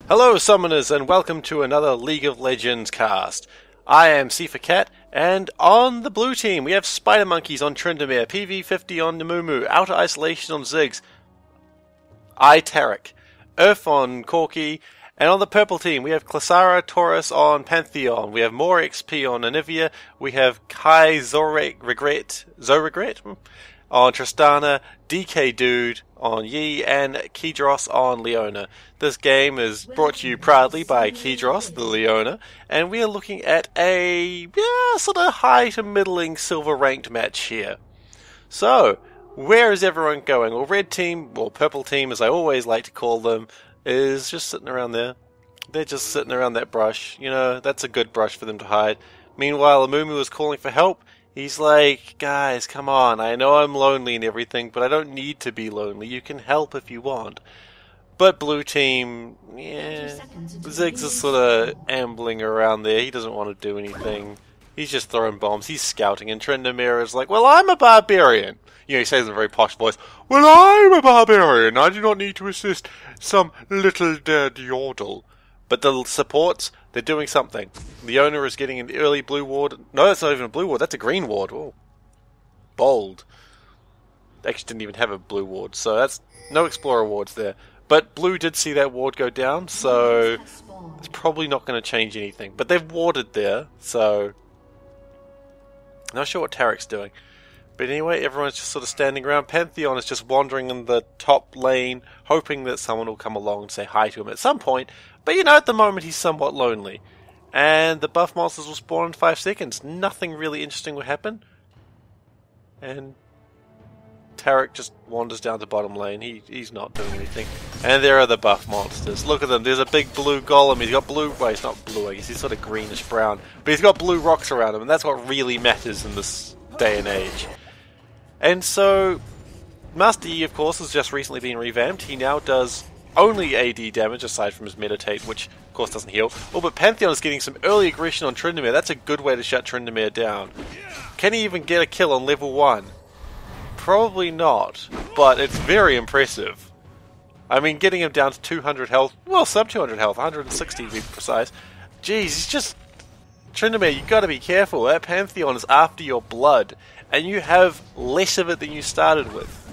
Hello summoners and welcome to another League of Legends cast. I am SeiferKatt and on the blue team we have Spider Monkeys on Tryndamere, PV50 on Namumu, Outer Isolation on Ziggs, Tarek, Earth on Corki, and on the purple team we have Clasara Taurus on Pantheon, we have more XP on Anivia, we have Kai Zoregret on Tristana, DK Dude on Yi, and Kedros on Leona. This game is brought to you proudly by Kedros, the Leona, and we are looking at a sort of high to middling silver ranked match here. So, where is everyone going? Well, red team, or purple team as I always like to call them, is just sitting around there. They're just sitting around that brush. You know, that's a good brush for them to hide. Meanwhile, Amumu is calling for help. He's like, guys, come on, I know I'm lonely and everything, but I don't need to be lonely. You can help if you want. But blue team, Ziggs is sort of ambling around there. He doesn't want to do anything. He's just throwing bombs. He's scouting. And Tryndamere is like, well, I'm a barbarian. You know, he says in a very posh voice, well, I'm a barbarian. I do not need to assist some little dead yordle. But the supports, they're doing something. The owner is getting an early blue ward. No, that's not even a blue ward. That's a green ward. Oh, bold. They actually didn't even have a blue ward. So that's no explorer wards there. But blue did see that ward go down. So it's probably not going to change anything. But they've warded there. So not sure what Tarek's doing. But anyway, everyone's just sort of standing around. Pantheon is just wandering in the top lane, hoping that someone will come along and say hi to him at some point. But you know, at the moment he's somewhat lonely. And the buff monsters will spawn in 5 seconds. Nothing really interesting will happen. And Tarek just wanders down to bottom lane. He's not doing anything. And there are the buff monsters. Look at them. There's a big blue golem. He's got blue... Well, he's not blue, I guess. He's sort of greenish brown. But he's got blue rocks around him. And that's what really matters in this day and age. And so, Master Yi, of course, has just recently been revamped. He now does only AD damage, aside from his Meditate, which, of course, doesn't heal. Oh, but Pantheon is getting some early aggression on Tryndamere. That's a good way to shut Tryndamere down. Can he even get a kill on level 1? Probably not, but it's very impressive. I mean, getting him down to 200 health, well, sub 200 health, 160 to be precise. Jeez, he's just... Tryndamere, you gotta be careful. That Pantheon is after your blood, and you have less of it than you started with.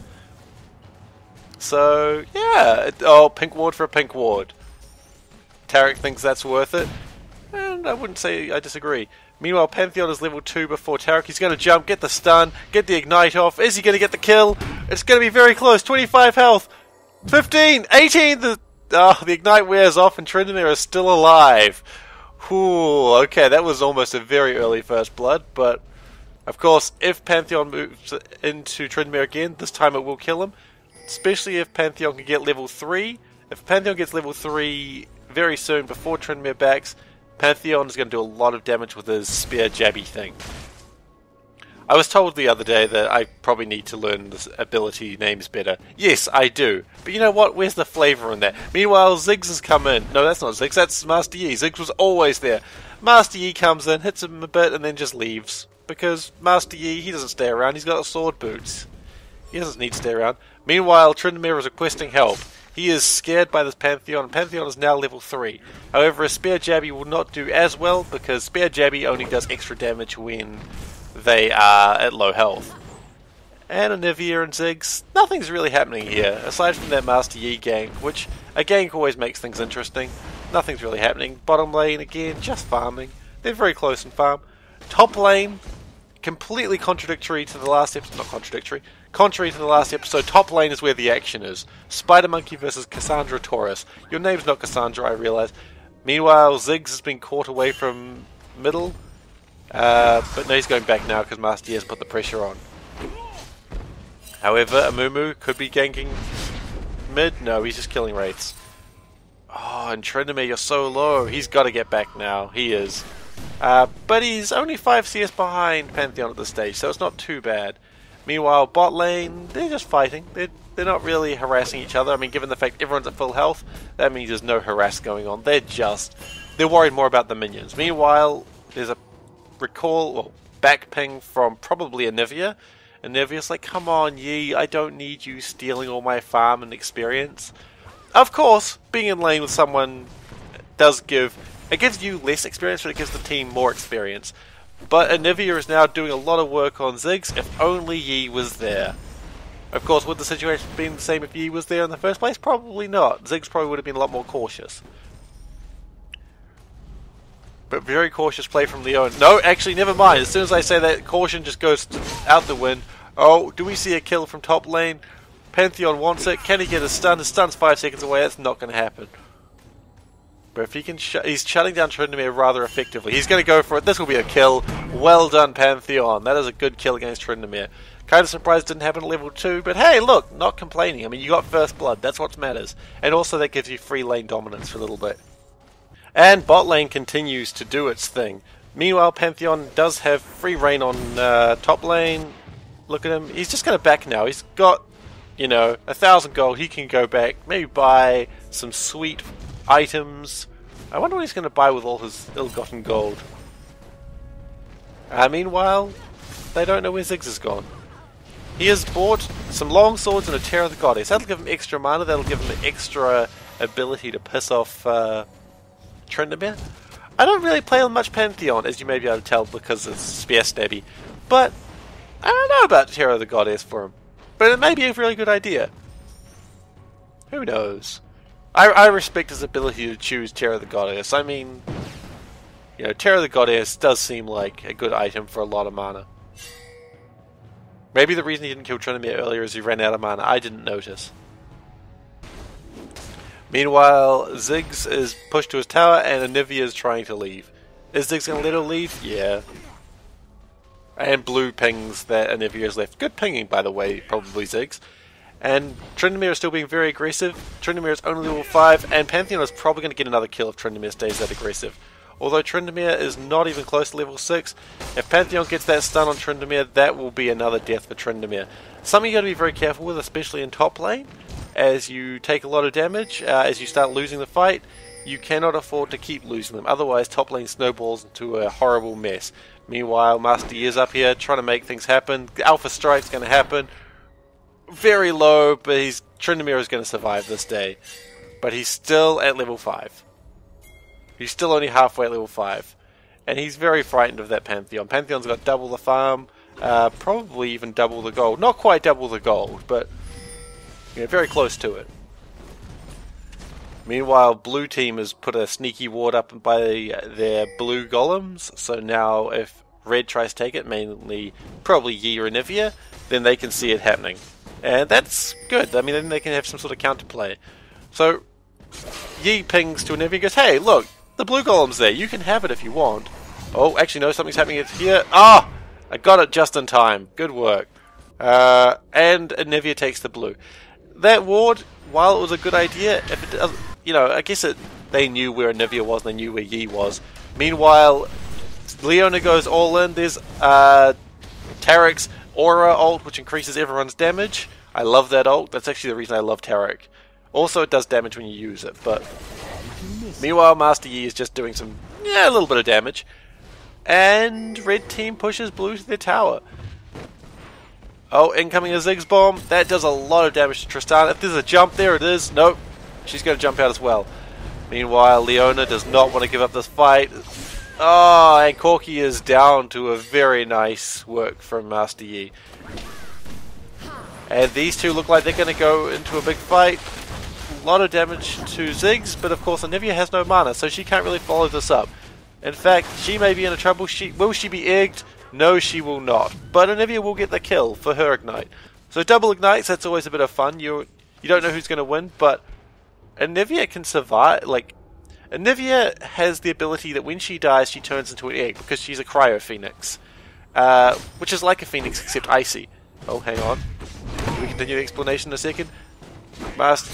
So, yeah. Oh, pink ward for a pink ward. Tarek thinks that's worth it, and I wouldn't say I disagree. Meanwhile, Pantheon is level 2 before Tarek. He's going to jump, get the stun, get the ignite off. Is he going to get the kill? It's going to be very close. 25 health. 15, 18. The ignite wears off, and Tryndamere is still alive. Ooh, okay, that was almost a very early first blood, but of course, if Pantheon moves into Tryndamere again, this time it will kill him, especially if Pantheon can get level 3. If Pantheon gets level 3 very soon before Tryndamere backs, Pantheon is going to do a lot of damage with his spear jabby thing. I was told the other day that I probably need to learn this ability names better. Yes, I do. But you know what? Where's the flavour in that? Meanwhile, Ziggs has come in. No, that's not Ziggs. That's Master Yi. Ziggs was always there. Master Yi comes in, hits him a bit, and then just leaves. Because Master Yi, he doesn't stay around. He's got sword boots. He doesn't need to stay around. Meanwhile, Tryndamere is requesting help. He is scared by this Pantheon. Pantheon is now level 3. However, a Spear Jabby will not do as well, because Spear Jabby only does extra damage when they are at low health. And Anivia and Ziggs, nothing's really happening here, aside from that Master Yi gank, which a gank always makes things interesting. Nothing's really happening. Bottom lane, again, just farming. They're very close in farm. Top lane, completely contradictory to the last episode, not contradictory, contrary to the last episode, top lane is where the action is. Spider Monkey versus Cassandra Taurus. Your name's not Cassandra, I realise. Meanwhile, Ziggs has been caught away from middle. But no, he's going back now because Master Yi has put the pressure on. However, Amumu could be ganking mid. No, he's just killing wraiths. Oh, and Tryndamere, you're so low. He's got to get back now. He is. But he's only 5 CS behind Pantheon at this stage, so it's not too bad. Meanwhile, bot lane, they're just fighting. They're not really harassing each other. I mean, given the fact everyone's at full health, that means there's no harass going on. They're worried more about the minions. Meanwhile, there's a back ping from probably Anivia. Anivia's like, come on, Yi, I don't need you stealing all my farm and experience. Of course, being in lane with someone does give... It gives you less experience, but it gives the team more experience. But Anivia is now doing a lot of work on Ziggs. If only Yi was there. Of course, would the situation have been the same if Yi was there in the first place? Probably not. Ziggs probably would have been a lot more cautious. But very cautious play from Leon. No, actually, never mind. As soon as I say that, caution just goes out the wind. Oh, do we see a kill from top lane? Pantheon wants it. Can he get a stun? His stun's 5 seconds away. That's not going to happen. But if he can, he's shutting down Tryndamere rather effectively. He's going to go for it. This will be a kill. Well done, Pantheon. That is a good kill against Tryndamere. Kind of surprised it didn't happen at level 2, but hey, look, not complaining. I mean, you got first blood. That's what matters. And also that gives you free lane dominance for a little bit. And bot lane continues to do its thing. Meanwhile, Pantheon does have free reign on top lane. Look at him. He's just going to back now. He's got, you know, 1,000 gold. He can go back, maybe buy some sweet items. I wonder what he's going to buy with all his ill-gotten gold. Meanwhile, they don't know where Ziggs has gone. He has bought some long swords and a Terror of the Goddess. That'll give him extra mana. That'll give him extra ability to piss off Tryndamere. I don't really play on much Pantheon, as you may be able to tell, because it's spear stabby. But I don't know about Terror of the Goddess for him. But it may be a really good idea. Who knows? I respect his ability to choose Terror of the Goddess. I mean, you know, Terror of the Goddess does seem like a good item for a lot of mana. Maybe the reason he didn't kill Tryndamere earlier is he ran out of mana. I didn't notice. Meanwhile, Ziggs is pushed to his tower and Anivia is trying to leave. Is Ziggs going to let her leave? Yeah. And blue pings that Anivia has left. Good pinging, by the way, probably Ziggs. And Tryndamere is still being very aggressive. Tryndamere is only level 5, and Pantheon is probably going to get another kill if Tryndamere stays that aggressive. Although Tryndamere is not even close to level 6, if Pantheon gets that stun on Tryndamere, that will be another death for Tryndamere. Something you got to be very careful with, especially in top lane. As you take a lot of damage, as you start losing the fight, you cannot afford to keep losing them. Otherwise, top lane snowballs into a horrible mess. Meanwhile, Master Yi is up here trying to make things happen. The Alpha Strike's going to happen. Very low, but Tryndamere is going to survive this day. But he's still at level 5. He's still only halfway at level 5. And he's very frightened of that Pantheon. Pantheon's got double the farm, probably even double the gold. Not quite double the gold, but you know, very close to it. Meanwhile, blue team has put a sneaky ward up by their blue golems. So now if red tries to take it, mainly probably Yi or Anivia, then they can see it happening. And that's good. I mean, then they can have some sort of counterplay. So Yi pings to Anivia and goes, hey, look, the blue golem's there. You can have it if you want. Oh, actually, no, something's happening here. Ah! I got it just in time. Good work. And Anivia takes the blue. That ward, while it was a good idea, if it does, you know, I guess they knew where Anivia was and they knew where Yi was. Meanwhile, Leona goes all in. There's Tarek's Aura ult, which increases everyone's damage. I love that ult. That's actually the reason I love Tarek. Also, it does damage when you use it, but meanwhile, Master Yi is just doing a little bit of damage. And red team pushes blue to their tower. Oh, incoming a Ziggs bomb. That does a lot of damage to Tristan. If there's a jump, there it is. Nope. She's going to jump out as well. Meanwhile, Leona does not want to give up this fight. Oh, and Corki is down to a very nice work from Master Yi. And these two look like they're going to go into a big fight. A lot of damage to Ziggs, but of course Anivia has no mana, so she can't really follow this up. In fact, she may be in a trouble. Will she be egged? No, she will not. But Anivia will get the kill for her ignite. So double ignites, that's always a bit of fun. You don't know who's going to win, but Anivia can survive. Like, Anivia has the ability that when she dies, she turns into an egg, because she's a cryo phoenix. Which is like a phoenix, except icy. Oh, hang on. Can we continue the explanation in a second? Master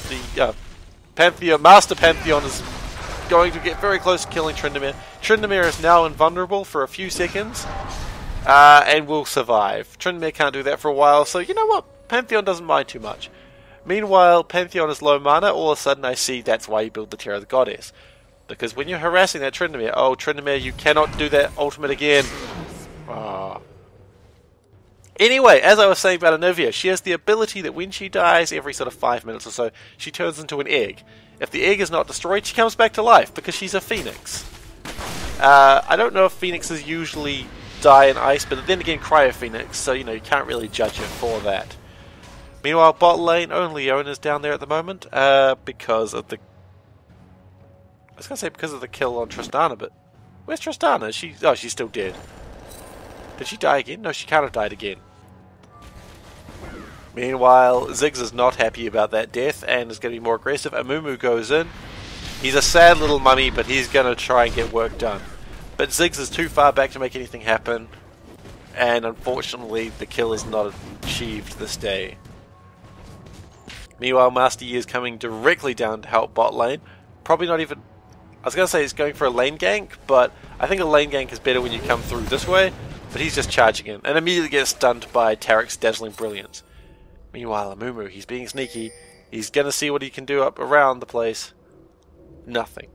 Pantheon is going to get very close to killing Tryndamere. Tryndamere is now invulnerable for a few seconds, and will survive. Tryndamere can't do that for a while, so you know what? Pantheon doesn't mind too much. Meanwhile, Pantheon is low mana. All of a sudden I see that's why you build the Terror of the Goddess. Because when you're harassing that Tryndamere, oh Tryndamere, you cannot do that ultimate again. Anyway, as I was saying about Anivia, she has the ability that when she dies every sort of 5 minutes or so, she turns into an egg. If the egg is not destroyed, she comes back to life because she's a phoenix. I don't know if phoenixes usually die in ice, but then again, cryo phoenix, so you can't really judge it for that. Meanwhile, bot lane, only Leona's down there at the moment because of the. I was gonna say because of the kill on Tristana, but where's Tristana? She's still dead. Did she die again? No, she can't have died again. Meanwhile, Ziggs is not happy about that death and is going to be more aggressive. Amumu goes in. He's a sad little mummy, but he's going to try and get work done. But Ziggs is too far back to make anything happen, and unfortunately the kill is not achieved this day. Meanwhile, Master Yi is coming directly down to help bot lane. Probably not even... I was going to say he's going for a lane gank, but I think a lane gank is better when you come through this way. But he's just charging in, and immediately gets stunned by Tarek's dazzling brilliance. Meanwhile, Amumu, he's being sneaky. He's going to see what he can do up around the place. Nothing.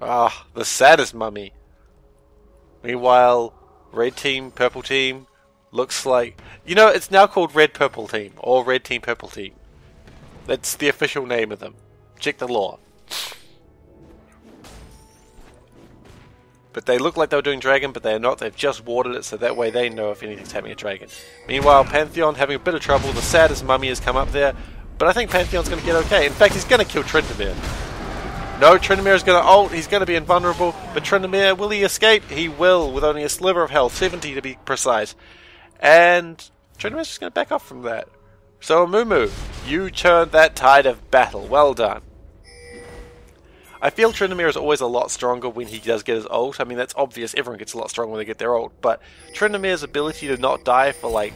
Ah, the saddest mummy. Meanwhile, red team, purple team, looks like... it's now called red purple team, or red team purple team. That's the official name of them. Check the lore. But they look like they were doing dragon, but they're not. They've just watered it, so that way they know if anything's happening at dragon. Meanwhile, Pantheon having a bit of trouble. The saddest mummy has come up there, but I think Pantheon's going to get okay. In fact, he's going to kill Tryndamere. No, Tryndamere is going to ult. He's going to be invulnerable, but Tryndamere, will he escape? He will, with only a sliver of health, 70 to be precise. And Tryndamere's just going to back off from that. So Amumu, you turned that tide of battle. Well done. I feel Tryndamere is always a lot stronger when he does get his ult. I mean, that's obvious. Everyone gets a lot stronger when they get their ult. But Tryndamere's ability to not die for, like...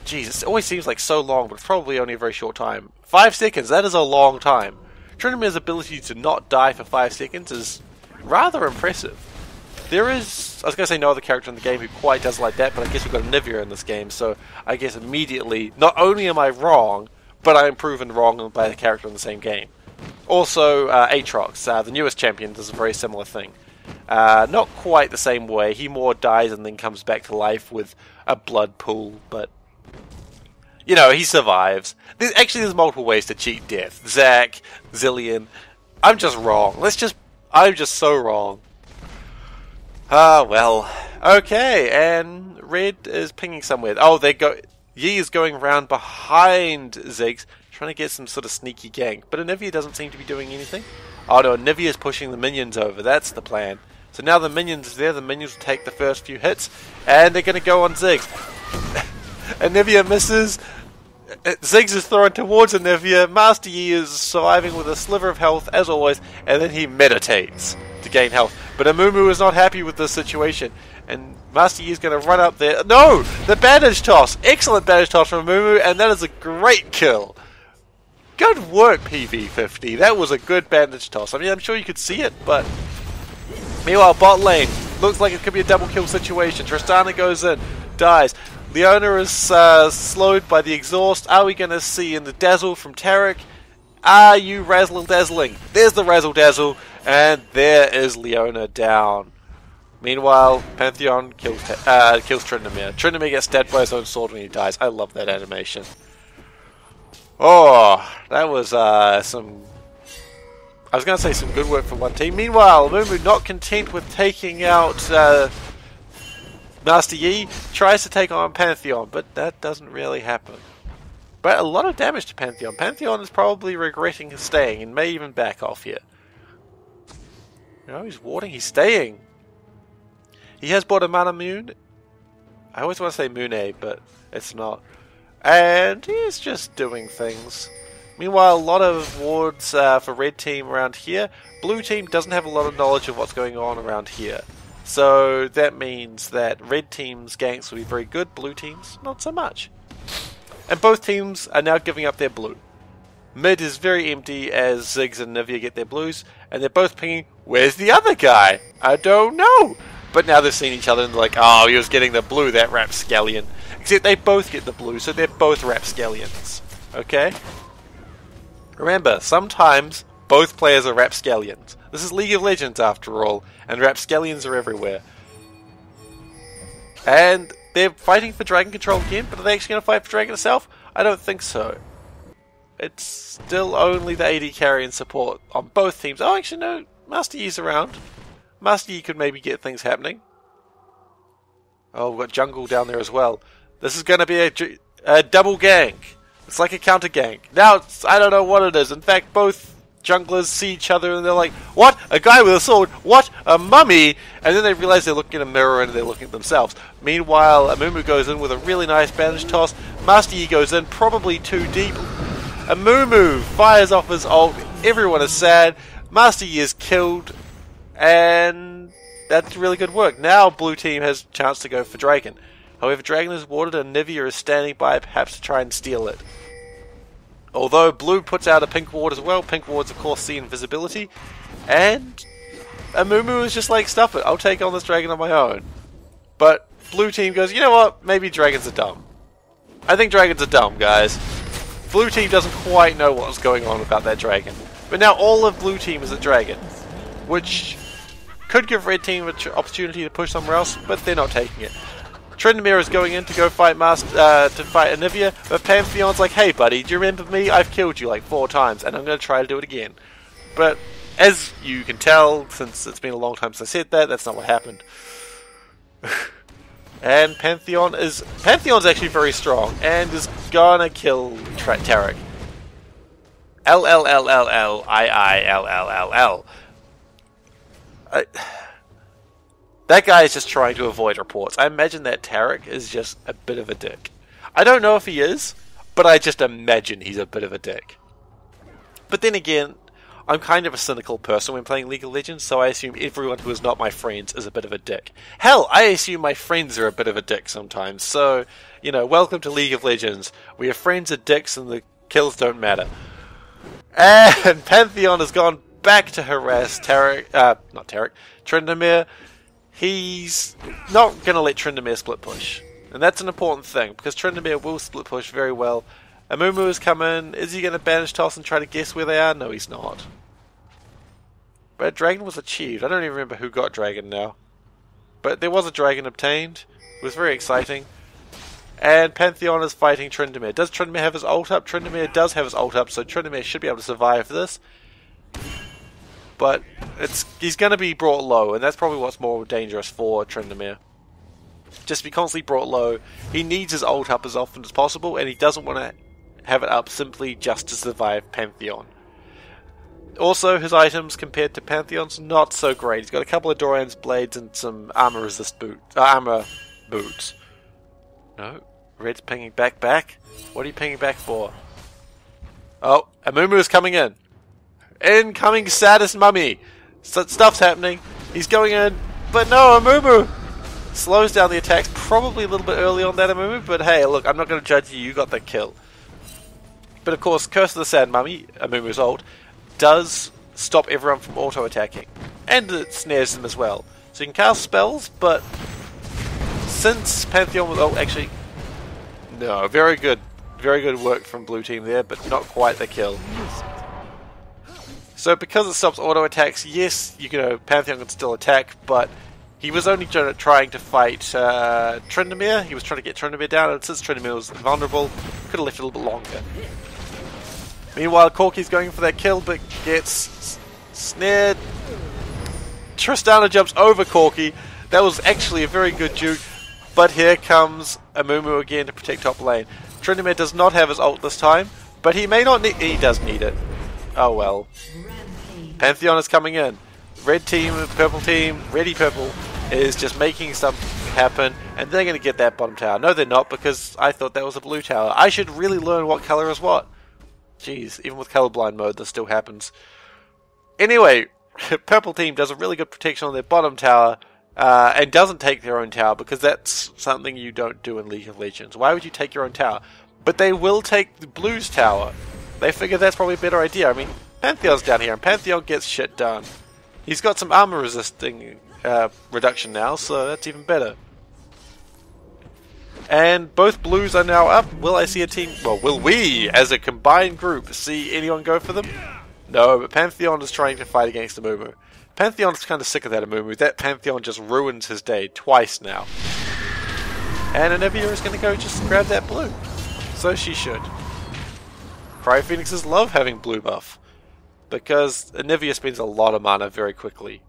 Jeez, it always seems like so long, but it's probably only a very short time. 5 seconds, that is a long time. Tryndamere's ability to not die for 5 seconds is rather impressive. There is... I was going to say no other character in the game who quite does like that, but I guess we've got Anivia in this game, so I guess immediately, not only am I wrong, but I am proven wrong by the character in the same game. Also, Aatrox, the newest champion, does a very similar thing. Not quite the same way. He more dies and then comes back to life with a blood pool, but... he survives. There's multiple ways to cheat death. Zac, Zillion. I'm just wrong. I'm just so wrong. Well. Okay, and Red is pinging somewhere. Oh, Yi is going around behind Ziggs, trying to get some sort of sneaky gank. But Anivia doesn't seem to be doing anything. Oh no, Anivia is pushing the minions over. That's the plan. So now the minions are there. The minions will take the first few hits. And they're going to go on Ziggs. Anivia misses. Ziggs is thrown towards Anivia. Master Yi is surviving with a sliver of health, as always. And then he meditates to gain health. But Amumu is not happy with this situation. And Master Yi is going to run up there. No! The bandage toss! Excellent bandage toss from Amumu. And that is a great kill. Good work, PV50. That was a good bandage toss. I mean, I'm sure you could see it, but... Meanwhile, bot lane. Looks like it could be a double kill situation. Tristana goes in. Dies. Leona is slowed by the exhaust. Are we going to see in the dazzle from Tarek? Are you razzle dazzling? There's the razzle dazzle. And there is Leona down. Meanwhile, Pantheon kills Tryndamere. Tryndamere gets stabbed by his own sword when he dies. I love that animation. Oh, that was some... I was going to say some good work from one team. Meanwhile, Mumu, not content with taking out Master Yi, tries to take on Pantheon, but that doesn't really happen. But a lot of damage to Pantheon. Pantheon is probably regretting his staying and may even back off here. No, he's warding, he's staying. He has bought a mana moon. I always want to say Mune, but it's not. And he's just doing things. Meanwhile, a lot of wards for red team around here. Blue team doesn't have a lot of knowledge of what's going on around here. So that means that red team's ganks will be very good, blue team's not so much. And both teams are now giving up their blue. Mid is very empty as Ziggs and Anivia get their blues, and they're both pinging, where's the other guy? I don't know. But now they've seen each other and they're like, oh, he was getting the blue, that rapscallion. Except they both get the blue, so they're both rapscallions. Okay? Remember, sometimes both players are rapscallions. This is League of Legends after all, and rapscallions are everywhere. And they're fighting for dragon control again, but are they actually going to fight for dragon itself? I don't think so. It's still only the AD carry and support on both teams. Oh, actually no, Master Yi's around. Master Yi could maybe get things happening. Oh, we've got jungle down there as well. This is going to be a double gank. It's like a counter gank. Now, I don't know what it is. In fact, both junglers see each other and they're like, what? A guy with a sword? What? A mummy? And then they realize they're looking in a mirror and they're looking at themselves. Meanwhile, Amumu goes in with a really nice bandage toss. Master Yi goes in, probably too deep. Amumu fires off his ult. Everyone is sad. Master Yi is killed. And that's really good work. Now blue team has a chance to go for Dragon. However, Dragon is warded and Nivea is standing by perhaps to try and steal it. Although blue puts out a pink ward as well. Pink wards of course see invisibility. And Amumu is just like, stuff it, I'll take on this Dragon on my own. But blue team goes, you know what, maybe Dragons are dumb. I think Dragons are dumb, guys. Blue team doesn't quite know what's going on about that Dragon. But now all of blue team is a Dragon. Which could give red team an opportunity to push somewhere else, but they're not taking it. Tryndamere is going in to go fight Anivia, but Pantheon's like, hey buddy, do you remember me? I've killed you like 4 times, and I'm going to try to do it again. But as you can tell, since it's been a long time since I said that, that's not what happened. And Pantheon's actually very strong, and is gonna kill Tarek. LLLLLIILLLL. That guy is just trying to avoid reports. I imagine that Tarek is just a bit of a dick. I don't know if he is, but I just imagine he's a bit of a dick. But then again, I'm kind of a cynical person when playing League of Legends, so I assume everyone who is not my friends is a bit of a dick. Hell, I assume my friends are a bit of a dick sometimes, so, you know, welcome to League of Legends, where your friends are dicks and the kills don't matter. And Pantheon has gone back to harass Tryndamere. He's not going to let Tryndamere split push. And that's an important thing, because Tryndamere will split push very well. Amumu has come in. Is he going to bandage toss and try to guess where they are? No, he's not. But Dragon was achieved. I don't even remember who got Dragon now. But there was a Dragon obtained. It was very exciting. And Pantheon is fighting Tryndamere. Does Tryndamere have his ult up? Tryndamere does have his ult up, so Tryndamere should be able to survive this. But he's going to be brought low, and that's probably what's more dangerous for Tryndamere. Just be constantly brought low. He needs his ult up as often as possible, and he doesn't want to have it up simply just to survive Pantheon. Also, his items compared to Pantheon's not so great. He's got a couple of Doran's blades and some armor boots. No, Red's pinging back. What are you pinging back for? Oh, Amumu is coming in. Incoming saddest mummy. Stuff's happening. He's going in, but no, Amumu slows down the attacks. Probably a little bit early on that Amumu, but hey, look, I'm not going to judge you. You got the kill. But of course, Curse of the Sad Mummy, Amumu's ult, does stop everyone from auto-attacking. And it snares them as well. So you can cast spells, but since Pantheon was... Oh, actually... No, very good work from blue team there, but not quite the kill. So because it stops auto-attacks, yes, Pantheon can still attack, but he was only trying to fight Tryndamere. He was trying to get Tryndamere down, and since Tryndamere was invulnerable, could have left it a little bit longer. Meanwhile, Corki's going for that kill, but gets snared. Tristana jumps over Corki. That was actually a very good juke, but here comes Amumu again to protect top lane. Tryndamere does not have his ult this time, but he may not need... He does need it. Oh well. Pantheon is coming in. Red team, purple team, ready purple is just making stuff happen, and they're going to get that bottom tower. No, they're not, because I thought that was a blue tower. I should really learn what color is what. Jeez, even with colorblind mode, this still happens. Anyway, purple team does a really good protection on their bottom tower, and doesn't take their own tower, because that's something you don't do in League of Legends. Why would you take your own tower? But they will take the blue's tower. They figure that's probably a better idea. I mean, Pantheon's down here, and Pantheon gets shit done. He's got some armor resisting reduction now, so that's even better. And both blues are now up. Will I see a team... Well, will we, as a combined group, see anyone go for them? No, but Pantheon is trying to fight against Amumu. Pantheon's kind of sick of that Amumu. That Pantheon just ruins his day twice now. And Anivia is going to go just grab that blue. So she should. Cryo Phoenixes love having blue buff, because Anivia spends a lot of mana very quickly.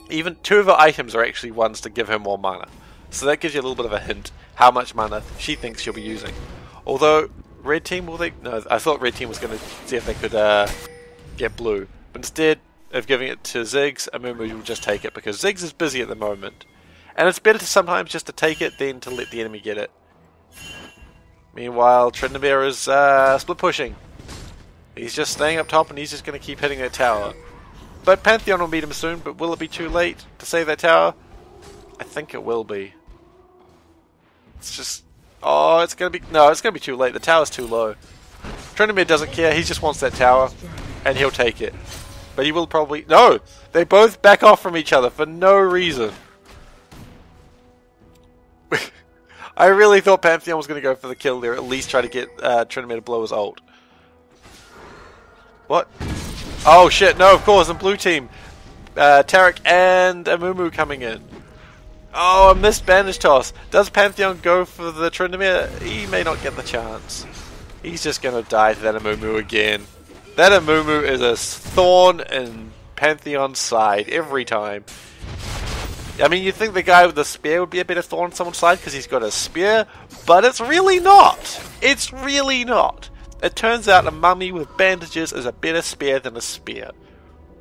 Even 2 of her items are actually ones to give her more mana. So that gives you a little bit of a hint how much mana she thinks she'll be using. Although, red team, will they? No, I thought red team was going to see if they could get blue. But instead of giving it to Ziggs, Amumu will just take it, because Ziggs is busy at the moment. And it's better to sometimes just to take it than to let the enemy get it. Meanwhile, Tryndamere is split pushing. He's just staying up top and he's just going to keep hitting that tower. But Pantheon will meet him soon, but will it be too late to save that tower? I think it will be. It's just... Oh, it's going to be... No, it's going to be too late. The tower's too low. Tryndamere doesn't care. He just wants that tower. And he'll take it. But he will probably... No! They both back off from each other for no reason. I really thought Pantheon was going to go for the kill there. At least try to get Tryndamere to blow his ult. What? Oh shit, no, of course, in blue team. Taric and Amumu coming in. Oh, a missed bandage toss. Does Pantheon go for the Tryndamere? He may not get the chance. He's just going to die to that Amumu again. That Amumu is a thorn in Pantheon's side every time. I mean, you'd think the guy with the spear would be a better thorn on someone's side because he's got a spear, but it's really not. It's really not. It turns out a mummy with bandages is a better spear than a spear.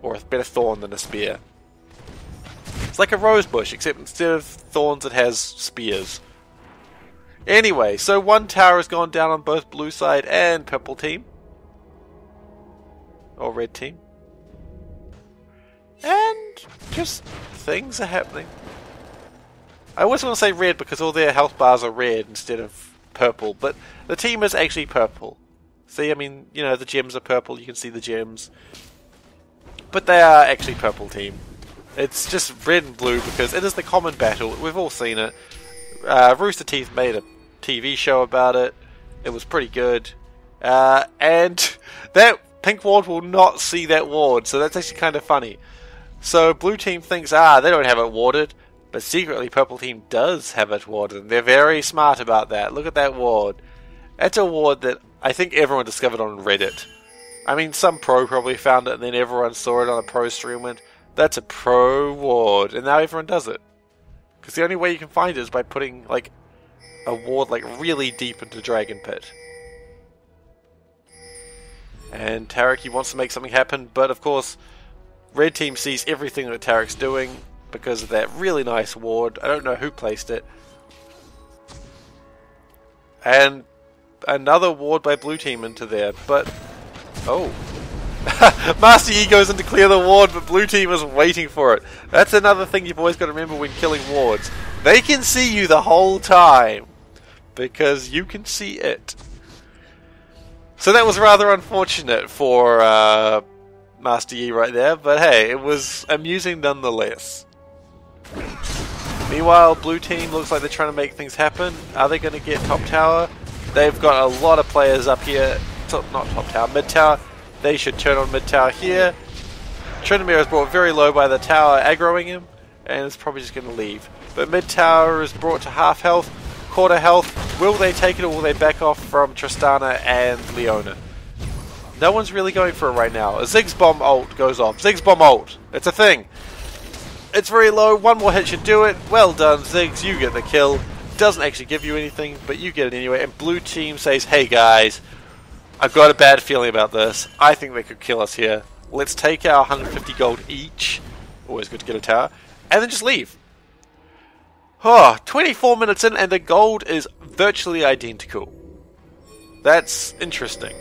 Or a better thorn than a spear. It's like a rose bush, except instead of thorns it has spears. Anyway, so one tower has gone down on both blue side and purple team. Or red team. And just things are happening. I always want to say red because all their health bars are red instead of purple, but the team is actually purple. See, I mean, you know, the gems are purple, you can see the gems. But they are actually purple team. It's just red and blue because it is the common battle. We've all seen it. Rooster Teeth made a TV show about it. It was pretty good. And that pink ward will not see that ward, so that's actually kind of funny. So blue team thinks, they don't have it warded. But secretly purple team does have it warded. And they're very smart about that. Look at that ward. That's a ward that I think everyone discovered on Reddit. I mean, some pro probably found it and then everyone saw it on a pro stream and went, that's a pro ward. And now everyone does it. Because the only way you can find it is by putting, like, a ward, like, really deep into Dragon Pit. And Taric, he wants to make something happen, but of course, red team sees everything that Taric's doing because of that really nice ward. I don't know who placed it. And another ward by blue team into there, but... Oh. Master Yi goes in to clear the ward, but blue team is waiting for it. That's another thing you've always got to remember when killing wards. They can see you the whole time, because you can see it. So that was rather unfortunate for Master Yi right there, but hey, it was amusing nonetheless. Meanwhile, blue team looks like they're trying to make things happen. Are they going to get top tower? They've got a lot of players up here. Not top tower, mid tower. They should turn on mid tower here. Tryndamere is brought very low by the tower, aggroing him, and it's probably just going to leave. But mid tower is brought to half health, quarter health. Will they take it or will they back off from Tristana and Leona? No one's really going for it right now. A Ziggs bomb ult goes off. Ziggs bomb ult. It's a thing. It's very low. One more hit should do it. Well done, Ziggs. You get the kill. Doesn't actually give you anything, but you get it anyway. And blue team says, hey guys, I've got a bad feeling about this. I think they could kill us here. Let's take our 150 gold each. Always good to get a tower. And then just leave. Oh, 24 minutes in and the gold is virtually identical. That's interesting.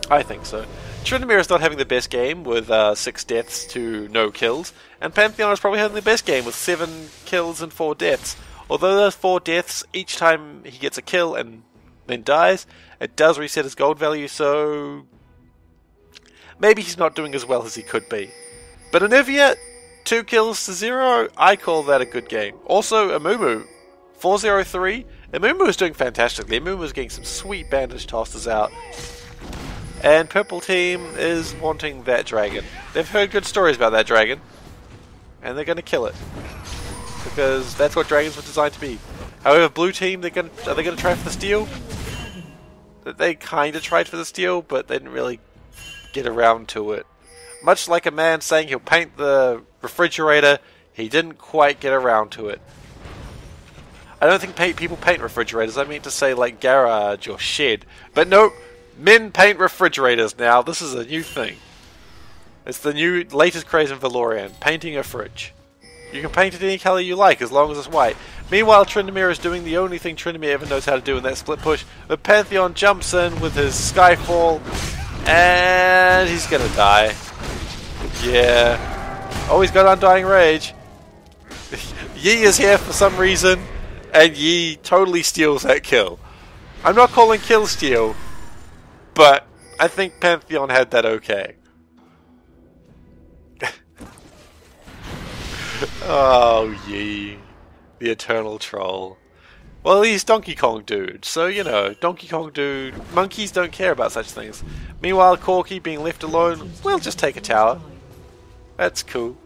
I think so. Tryndamere is not having the best game with 6 deaths to no kills. And Pantheon is probably having the best game with 7 kills and 4 deaths. Although those 4 deaths, each time he gets a kill and then dies, it does reset his gold value, so maybe he's not doing as well as he could be. But Anivia, 2 kills to 0, I call that a good game. Also, Amumu, 403. Amumu is doing fantastically. Amumu is getting some sweet bandage tosses out. And purple team is wanting that dragon. They've heard good stories about that dragon. And they're going to kill it. Because that's what dragons were designed to be. However, blue team, are they gonna try for the steal? They kind of tried for the steal, but they didn't really get around to it. Much like a man saying he'll paint the refrigerator, he didn't quite get around to it. I don't think people paint refrigerators. I mean to say like garage or shed. But nope, men paint refrigerators now. This is a new thing. It's the new latest craze in Valorant, painting a fridge. You can paint it any color you like as long as it's white. Meanwhile, Tryndamere is doing the only thing Tryndamere ever knows how to do in that split push. The Pantheon jumps in with his Skyfall, and he's gonna die. Yeah. Oh, he's got Undying Rage. Yi is here for some reason, and Yi totally steals that kill. I'm not calling kill steal, but I think Pantheon had that okay. Oh, Yi. The eternal troll. Well, he's Donkey Kong Dude, so, you know, Donkey Kong Dude, monkeys don't care about such things. Meanwhile, Corki being left alone, we'll just take a tower. That's cool.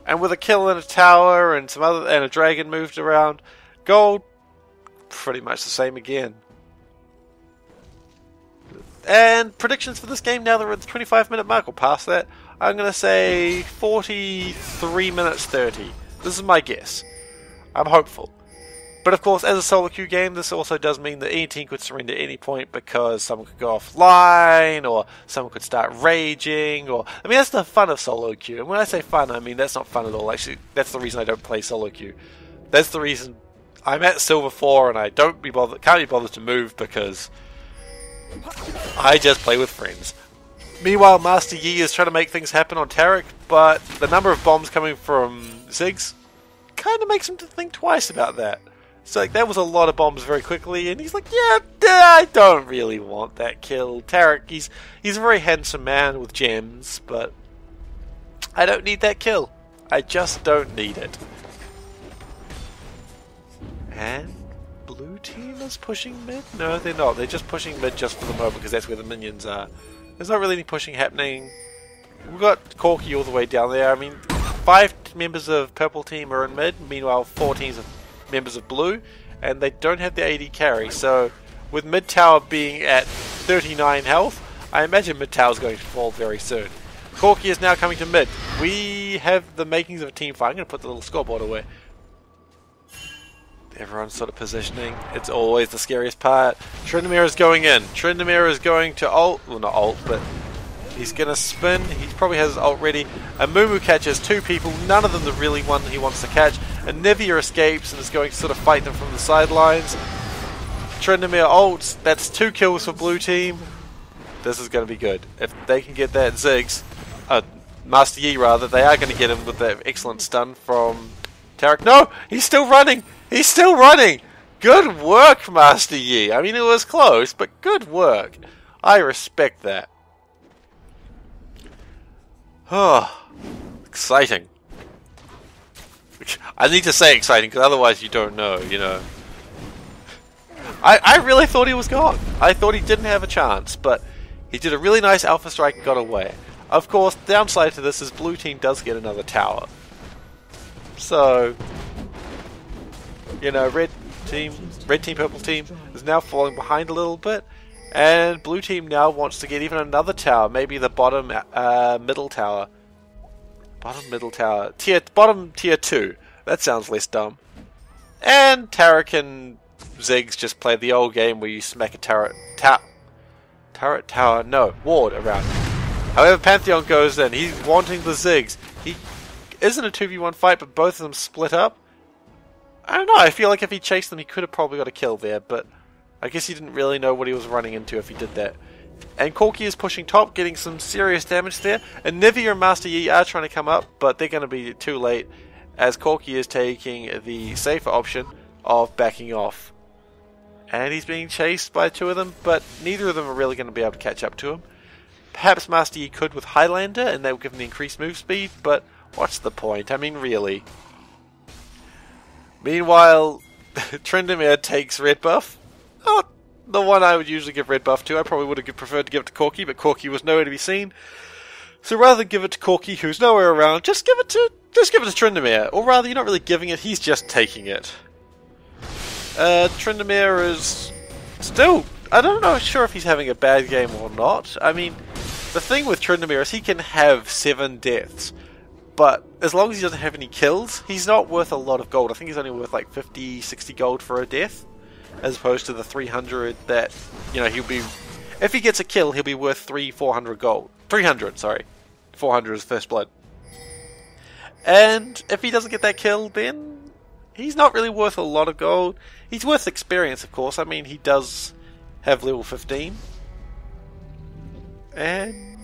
And with a kill in a tower and and a dragon moved around, gold, pretty much the same again. And predictions for this game now that we're at the 25-minute mark, or past that, I'm going to say 43 minutes 30. This is my guess. I'm hopeful. But of course, as a solo queue game, this also does mean that any team could surrender at any point because someone could go offline, or someone could start raging, or... I mean, that's the fun of solo queue. And when I say fun, I mean that's not fun at all. Actually, that's the reason I don't play solo queue. That's the reason I'm at Silver 4 and I can't be bothered to move because I just play with friends. Meanwhile, Master Yi is trying to make things happen on Tarek, but the number of bombs coming from Ziggs kind of makes him to think twice about that. So like, that was a lot of bombs very quickly, and he's like, yeah, I don't really want that kill. Tarek, he's a very handsome man with gems, but I don't need that kill. I just don't need it. And blue team is pushing mid? No, they're not. They're just pushing mid just for the moment because that's where the minions are. There's not really any pushing happening. We've got Corki all the way down there. I mean, 5 members of purple team are in mid. Meanwhile, 4 teams of members of blue, and they don't have the AD carry. So, with mid tower being at 39 health, I imagine mid tower is going to fall very soon. Corki is now coming to mid. We have the makings of a team fight. I'm going to put the little scoreboard away. Everyone's sort of positioning. It's always the scariest part. Tryndamere is going in. Tryndamere is going to ult. Well, not ult, but he's going to spin. He probably has his ult ready. And Mumu catches 2 people. None of them the really one he wants to catch. And Nivea escapes and is going to sort of fight them from the sidelines. Tryndamere ults. That's 2 kills for blue team. This is going to be good. If they can get that Ziggs, Master Yi rather, they are going to get him with that excellent stun from Tarek. No! He's still running! He's still running! Good work, Master Yi. I mean, it was close, but good work. I respect that. Oh, exciting. I need to say exciting, because otherwise you don't know, you know. I really thought he was gone. I thought he didn't have a chance, but he did a really nice alpha strike and got away. Of course, the downside to this is blue team does get another tower. So, you know, red team, purple team is now falling behind a little bit, and blue team now wants to get even another tower, maybe the bottom middle tower. Bottom tier 2. That sounds less dumb. And Tarek and Ziggs just play the old game where you smack a ward around. However, Pantheon goes in. He's wanting the Ziggs. He isn't a 2v1 fight, but both of them split up. I don't know, I feel like if he chased them he could have probably got a kill there, but I guess he didn't really know what he was running into if he did that. And Corki is pushing top, getting some serious damage there, and Nivea and Master Yi are trying to come up, but they're going to be too late, as Corki is taking the safer option of backing off. And he's being chased by 2 of them, but neither of them are really going to be able to catch up to him. Perhaps Master Yi could with Highlander, and they will give him the increased move speed, but what's the point? I mean, really. Meanwhile, Tryndamere takes red buff. Not the one I would usually give red buff to. I probably would have preferred to give it to Corki, but Corki was nowhere to be seen. So rather than give it to Corki, who's nowhere around, just give it to Tryndamere. Or rather, you're not really giving it, he's just taking it. Tryndamere is still, I don't know, sure if he's having a bad game or not. I mean, the thing with Tryndamere is he can have 7 deaths, but as long as he doesn't have any kills, he's not worth a lot of gold. I think he's only worth like 50, 60 gold for a death, as opposed to the 300 that, you know, he'll be, if he gets a kill, he'll be worth 400 gold. 300, sorry. 400 is first blood. And if he doesn't get that kill, then he's not really worth a lot of gold. He's worth experience, of course. I mean, he does have level 15. And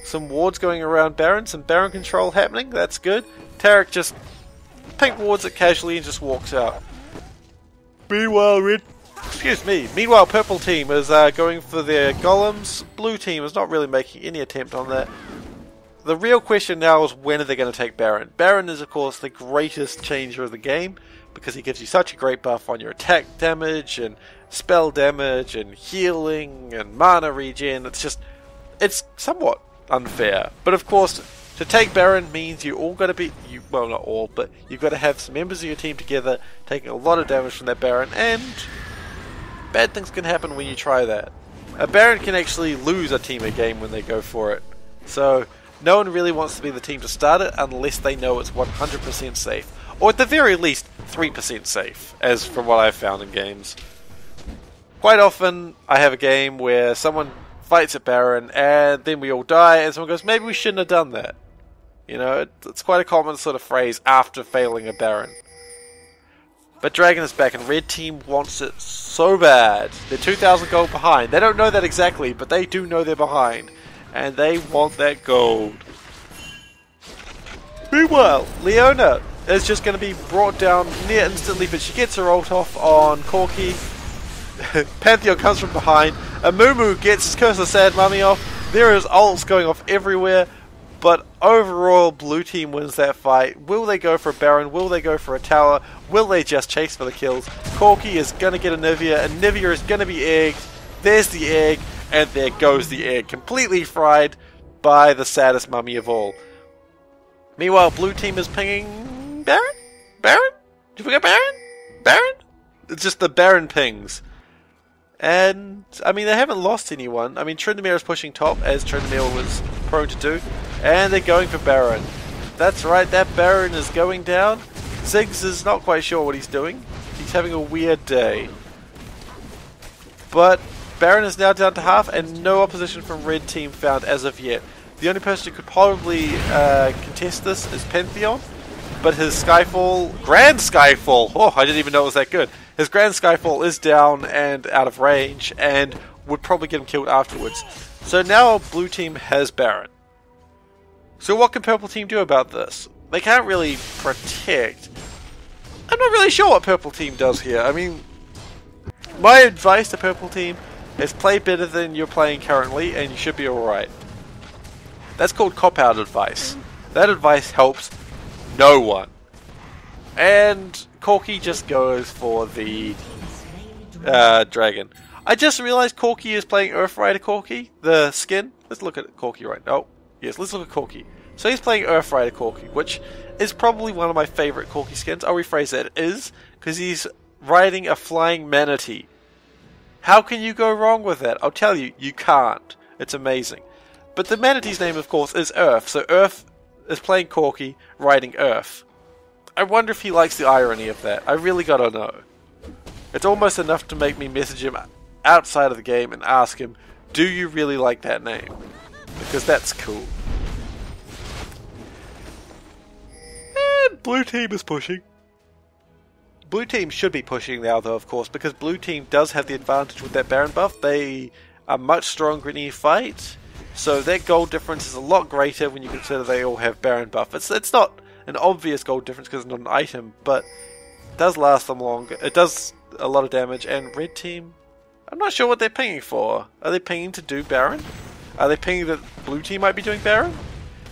some wards going around Baron, some Baron control happening, that's good. Tarek just pink wards it casually and just walks out. Meanwhile, purple team is going for their golems. Blue team is not really making any attempt on that. The real question now is when are they going to take Baron? Baron is of course the greatest changer of the game because he gives you such a great buff on your attack damage and spell damage and healing and mana regen. It's somewhat unfair. But of course, to take Baron means you all got to be, well not all, but you've got to have some members of your team together taking a lot of damage from that Baron, and bad things can happen when you try that. A Baron can actually lose a team a game when they go for it. So no one really wants to be the team to start it unless they know it's 100% safe. Or at the very least, 3% safe, as from what I've found in games. Quite often, I have a game where someone fights at Baron, and then we all die, and someone goes, maybe we shouldn't have done that. You know, it's quite a common sort of phrase after failing a Baron. But Dragon is back, and Red Team wants it so bad. They're 2,000 gold behind. They don't know that exactly, but they do know they're behind. And they want that gold. Meanwhile, Leona is just going to be brought down near instantly, but she gets her ult off on Corki. Pantheon comes from behind. Amumu gets his Curse of Sad Mummy off. There is ults going off everywhere. But overall, Blue Team wins that fight. Will they go for a Baron? Will they go for a tower? Will they just chase for the kills? Corki is going to get a Nivea, and Nivea is going to be egged. There's the egg. And there goes the egg, completely fried by the saddest mummy of all. Meanwhile, Blue Team is pinging Baron? Baron? Did you forget Baron? Baron? It's just the Baron pings. And, I mean, they haven't lost anyone. I mean, Tryndamere is pushing top, as Tryndamere was prone to do. And they're going for Baron. That's right, that Baron is going down. Ziggs is not quite sure what he's doing. He's having a weird day. But Baron is now down to half, and no opposition from Red Team found as of yet. The only person who could probably contest this is Pantheon, but his Skyfall, Grand Skyfall, oh, I didn't even know it was that good. His Grand Skyfall is down and out of range, and would probably get him killed afterwards. So now Blue Team has Baron. So what can Purple Team do about this? They can't really protect. I'm not really sure what Purple Team does here. I mean, my advice to Purple Team is play better than you're playing currently, and you should be alright. That's called cop-out advice. That advice helps no one. And Corki just goes for the dragon. I just realized Corki is playing Earthrider Corki, the skin. Let's look at Corki right now. Oh, yes, let's look at Corki. So he's playing Earthrider Corki, which is probably one of my favourite Corki skins. I'll rephrase that. It is, because he's riding a flying manatee. How can you go wrong with that? I'll tell you, you can't. It's amazing. But the manatee's name, of course, is Earth. So Earth is playing Corki, riding Earth. I wonder if he likes the irony of that. I really gotta know. It's almost enough to make me message him outside of the game and ask him, do you really like that name? Because that's cool. And Blue Team is pushing. Blue Team should be pushing now, though, of course, because Blue Team does have the advantage with that Baron buff. They are much stronger in any fight, so their gold difference is a lot greater when you consider they all have Baron buff. It's not an obvious gold difference because it's not an item, but it does last them longer. It does a lot of damage, and Red Team, I'm not sure what they're pinging for. Are they pinging to do Baron? Are they pinging that Blue Team might be doing Baron?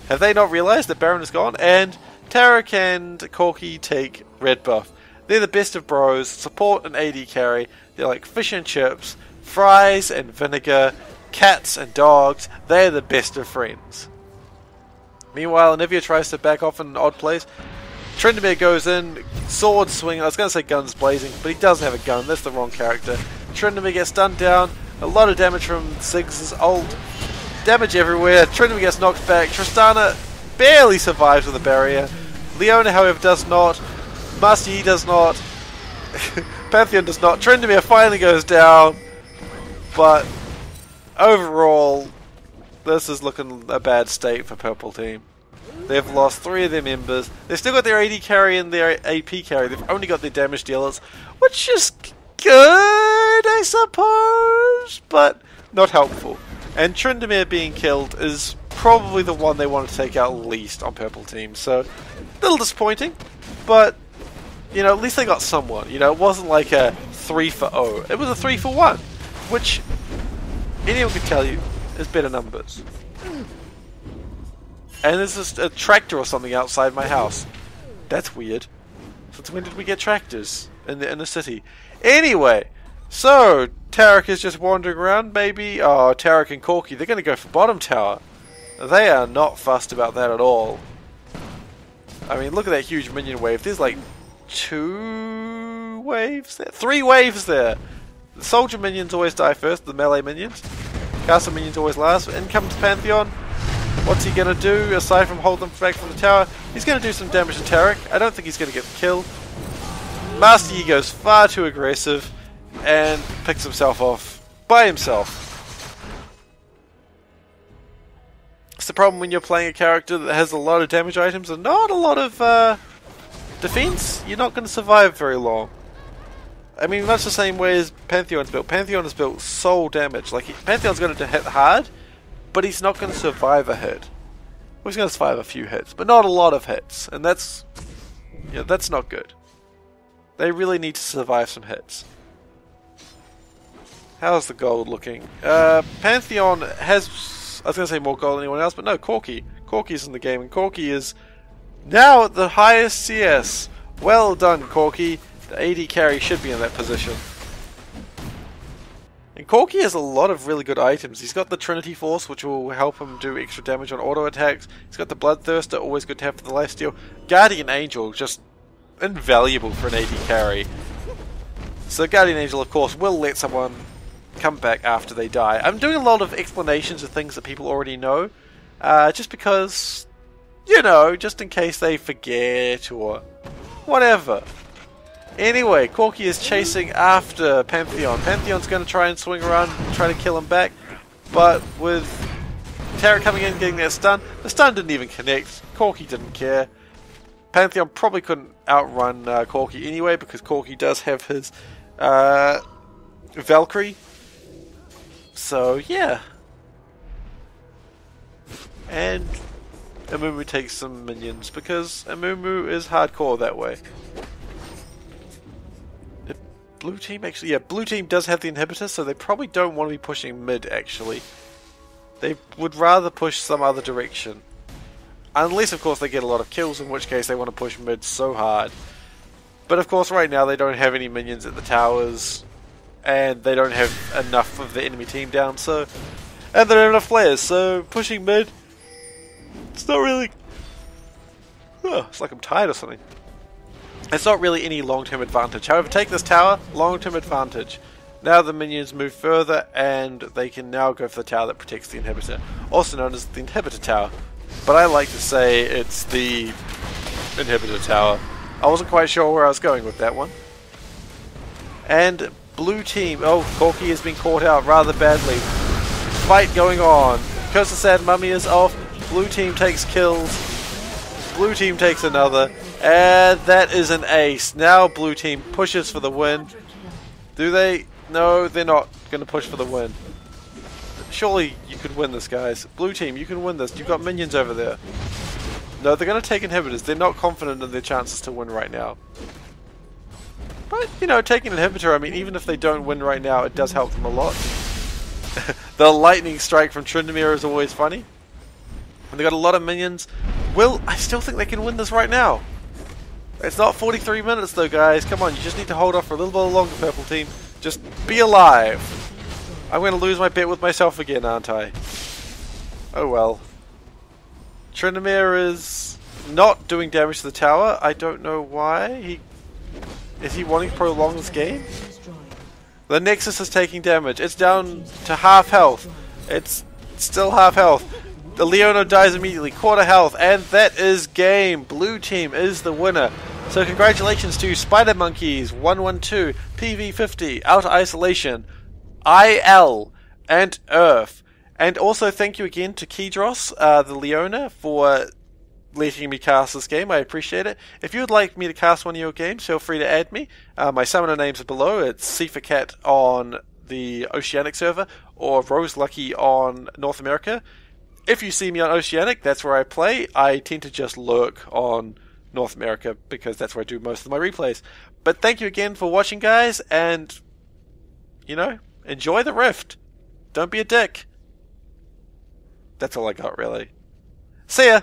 Have they not realized that Baron is gone? And Tarek and Corki take red buff. They're the best of bros, support and AD carry. They're like fish and chips, fries and vinegar, cats and dogs. They're the best of friends. Meanwhile, Anivia tries to back off in an odd place. Tryndamere goes in, sword swing. I was going to say guns blazing, but he does have a gun. That's the wrong character. Tryndamere gets stunned down. A lot of damage from Ziggs' ult. Damage everywhere. Tryndamere gets knocked back. Tristana barely survives with a barrier. Leona, however, does not. Master Yi does not. Pantheon does not. Tryndamere finally goes down. But overall, this is looking a bad state for Purple Team. They've lost 3 of their members. They've still got their AD carry and their AP carry. They've only got their damage dealers, which is good, I suppose, but not helpful. And Tryndamere being killed is probably the one they want to take out least on Purple Team. So, a little disappointing, but, you know, at least they got someone. You know, it wasn't like a 3 for 0. It was a 3 for 1, which anyone could tell you is better numbers. And there's just a tractor or something outside my house. That's weird. Since when did we get tractors in the city? Anyway, so Taric is just wandering around. Maybe Taric and Corki, they're going to go for bottom tower. They are not fussed about that at all. I mean, look at that huge minion wave. There's like 2 waves there, 3 waves there. The soldier minions always die first. The melee minions. Castle minions always last. In comes Pantheon. What's he going to do aside from hold them back from the tower? He's going to do some damage to Taric. I don't think he's going to get the kill. Master Yi goes far too aggressive and picks himself off by himself. It's the problem when you're playing a character that has a lot of damage items and not a lot of defense. You're not going to survive very long. I mean, much the same way as Pantheon's built. Pantheon is built soul damage. Like, Pantheon's going to hit hard, but he's not going to survive a hit. Well, he's going to survive a few hits, but not a lot of hits. And that's, you know, that's not good. They really need to survive some hits. How's the gold looking? Pantheon has, I was going to say more gold than anyone else, but no, Corki. Corki's in the game, and Corki is now at the highest CS. Well done, Corki. The AD carry should be in that position. And Corki has a lot of really good items. He's got the Trinity Force, which will help him do extra damage on auto attacks. He's got the Bloodthirster, always good to have for the lifesteal. Guardian Angel, just invaluable for an AD carry. So Guardian Angel, of course, will let someone come back after they die. I'm doing a lot of explanations of things that people already know, just because, you know, just in case they forget or whatever. Anyway, Corki is chasing after Pantheon. Pantheon's going to try and swing around and try to kill him back, but with Taric coming in getting that stun, the stun didn't even connect. Corki didn't care. Pantheon probably couldn't outrun Corki anyway, because Corki does have his Valkyrie. So, yeah. And Amumu takes some minions, because Amumu is hardcore that way. Blue team actually, yeah, blue team does have the inhibitor, so they probably don't want to be pushing mid, actually. They would rather push some other direction. Unless, of course, they get a lot of kills, in which case they want to push mid so hard. But, of course, right now they don't have any minions at the towers, and they don't have enough of the enemy team down, so... And they don't have enough flares, so pushing mid... It's not really... Oh, it's like I'm tired or something. It's not really any long-term advantage. However, take this tower, long-term advantage. Now the minions move further, and they can now go for the tower that protects the inhibitor, also known as the inhibitor tower. But I like to say it's the inhibitor tower. I wasn't quite sure where I was going with that one. And blue team, oh, Corki has been caught out rather badly. Fight going on. Curse the Sad Mummy is off. Blue team takes kills. Blue team takes another. And that is an ace. Now blue team pushes for the win. Do they? No, they're not going to push for the win. Surely you could win this, guys. Blue team, you can win this. You've got minions over there. No, they're going to take inhibitors. They're not confident in their chances to win right now. But, you know, taking an inhibitor, I mean, even if they don't win right now, it does help them a lot. The lightning strike from Tryndamere is always funny. And they've got a lot of minions. Well, I still think they can win this right now. It's not 43 minutes though, guys. Come on, you just need to hold off for a little bit longer, purple team. Just be alive. I'm going to lose my bet with myself again, aren't I? Oh well. Tryndamere is not doing damage to the tower. I don't know why. Is he wanting to prolong this game? The Nexus is taking damage. It's down to half health. It's still half health. The Leona dies immediately, quarter health, and that is game. Blue team is the winner. So congratulations to Spider Monkeys 112, PV50, Outer Isolation, IL, and Earth. And also thank you again to Kedros, the Leona, for letting me cast this game. I appreciate it. If you would like me to cast one of your games, feel free to add me. My summoner names are below. It's SeiferKatt on the Oceanic server, or Rose Lucky on North America. If you see me on Oceanic, that's where I play. I tend to just lurk on North America because that's where I do most of my replays. But thank you again for watching, guys, and, you know, enjoy the Rift. Don't be a dick. That's all I got, really. See ya!